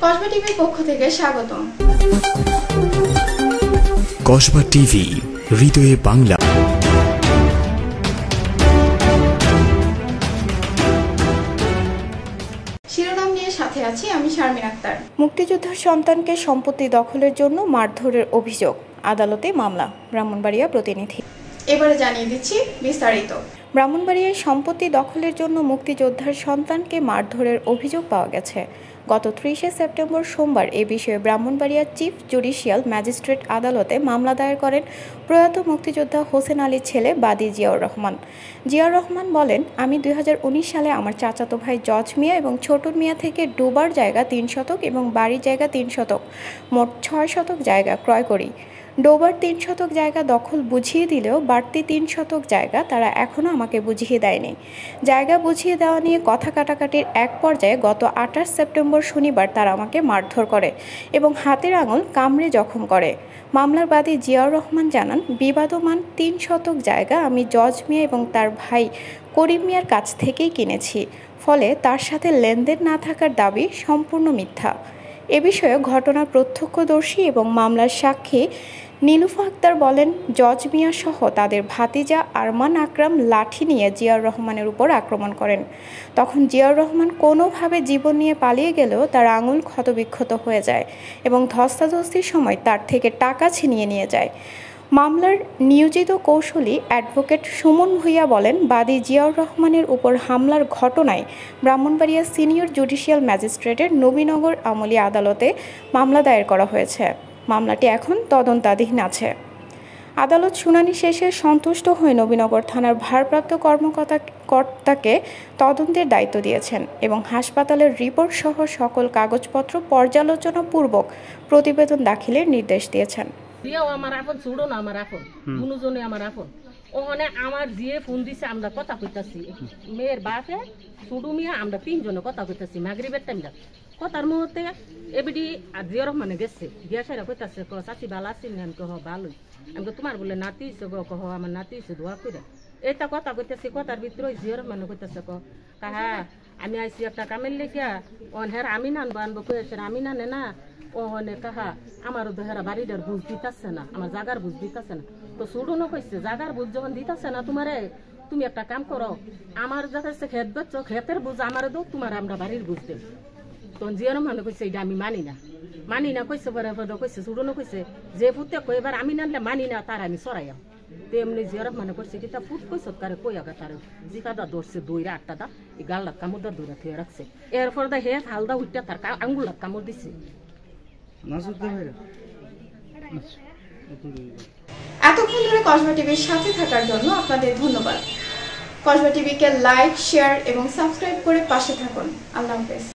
কসবা টিভির পক্ষ থেকে স্বাগতম। কসবা টিভি, হৃদয়ে বাংলা। শিরোনাম নিয়ে সাথে আছি আমি শারমিন আক্তার। মুক্তিযোদ্ধার সন্তানকে সম্পত্তি দখলের জন্য মারধরের অভিযোগ, আদালতে মামলা। ব্রাহ্মণবাড়িয়া প্রতিনিধি। এবারে জানিয়ে দিচ্ছি বিস্তারিত। ব্রাহ্মণবাড়িয়ায় সম্পত্তি দখলের জন্য মুক্তিযোদ্ধার সন্তানকে মারধরের অভিযোগ পাওয়া গেছে। গত 30শে সেপ্টেম্বর সোমবার এ বিষয়ে ব্রাহ্মণবাড়িয়া চিফ জুডিশিয়াল ম্যাজিস্ট্রেট আদালতে মামলা দায়ের করেন প্রয়াত মুক্তিযোদ্ধা হোসেন আলীর ছেলে বাদী জিয়াউর রহমান। জিয়াউর রহমান বলেন, আমি 2019 সালে আমার চাচাতো ভাই জজ মিয়া এবং ছোট মিয়া থেকে ডোবার জায়গা 3 শতক এবং বাড়ির জায়গা 3 শতক, মোট 6 শতক জায়গা ক্রয় করি। ডোবার 3 শতক জায়গা দখল বুঝিয়ে দিলেও বাড়তি 3 শতক জায়গা তারা এখনও আমাকে বুঝিয়ে দেয়নি। জায়গা বুঝিয়ে দেওয়া নিয়ে কথা কাটাকাটির এক পর্যায়ে গত 28 সেপ্টেম্বর শনিবার তারা আমাকে মারধর করে এবং হাতের আঙুল কামড়ে জখম করে। মামলার বাদী জিয়াউর রহমান জানান, বিবাদমান 3 শতক জায়গা আমি জজ মিয়া এবং তার ভাই করিম মিয়ার কাছ থেকেই কিনেছি, ফলে তার সাথে লেনদেন না থাকার দাবি সম্পূর্ণ মিথ্যা। এ বিষয়ে ঘটনার প্রত্যক্ষদর্শী এবং মামলার সাক্ষী নীলুফা আক্তার বলেন, জজ মিয়া সহ তাদের ভাতিজা আরমান আকরাম লাঠি নিয়ে জিয়াউর রহমানের উপর আক্রমণ করেন। তখন জিয়াউর রহমান কোনোভাবে জীবন নিয়ে পালিয়ে গেলেও তার আঙুল ক্ষতবিক্ষত হয়ে যায় এবং ধস্তাধস্তির সময় তার থেকে টাকা ছিনিয়ে নিয়ে যায়। মামলার নিয়োজিত কৌশলী অ্যাডভোকেট সুমন ভূঁইয়া বলেন, বাদী জিয়াউর রহমানের উপর হামলার ঘটনায় ব্রাহ্মণবাড়িয়া সিনিয়র জুডিশিয়াল ম্যাজিস্ট্রেটের নবীনগর আমলি আদালতে মামলা দায়ের করা হয়েছে। মামলাটি এখন তদন্তাধীন আছে। আদালত শুনানি শেষে সন্তুষ্ট হয়ে নবীনগর থানার ভারপ্রাপ্ত কর্মকর্তাকে তদন্তের দায়িত্ব দিয়েছেন এবং হাসপাতালের রিপোর্ট সহ সকল কাগজপত্র পর্যালোচনাপূর্বক প্রতিবেদন দাখিলের নির্দেশ দিয়েছেন। আমার আপন ছুড়ো না, আমার আপন দুজনে আমার আপন। ওখানে আমার জিয়ে ফোন দিছে, আমরা কথা কইতাছি, মেয়ের বাপে ছুডু মিয়া, আমরা 3 জনে কথা কইতাছি মাগরিবের টাইমটা। কথার মুহূর্তে এবিডি আর জিয়ার রহমানে গেছে, গিয়া সেরা কইতাছে, চাচি ভালো আছি না? আমি কহ ভালোই। আমি তোমার বলে নাতি হইছে গো, কহ আমার নাতি হইছে, দোয়া করে। এটা কথা কইতেছি, কথার ভিতরে জিয়ার রহমানে কইতাছে, কাহা আমি আইসি একটা কামের লেখিয়া অনহের আমি নানবো আনবো কয়েছে, আমি নানে না ওহনে কাহা আমার হেরা বাড়িটার বুঝ দিতেছে না, আমার জাগার বুঝ দিতেছে না। তো ছুডুনো কইছে, জাগার বুঝ যখন দিতেছে না তোমারে, তুমি একটা কাম করো, আমার যাচ্ছে খেত বেচছো, খেতের বুঝ আমার দো, তোমার আমরা বাড়ির বুঝ দেব। তখন জিয়ার মানে কইছে, এটা আমি মানি না কইছে, পরে কইছে ছুডুনো কইছে, যে ফুটে কই এবার আমি নানলে মানি না, তার আমি সরাইয়া। তেমনি জিয়ার মানে করছে কিতা ফুট কইস কারে কই আগে তার জিকাদা ধরছে, দইরা 8টা দা এই গালটা কামড় দইরা থুয়ে রাখছে। এরপর দা হে হালদা উঠটা তার আঙ্গুলটা কামড় দিছে। এতক্ষণ ধরে কসবা টিভির সাথে থাকার জন্য আপনাদের ধন্যবাদ। কসবা টিভিকে লাইক, শেয়ার এবং সাবস্ক্রাইব করে পাশে থাকুন। আল্লাহ হাফেজ।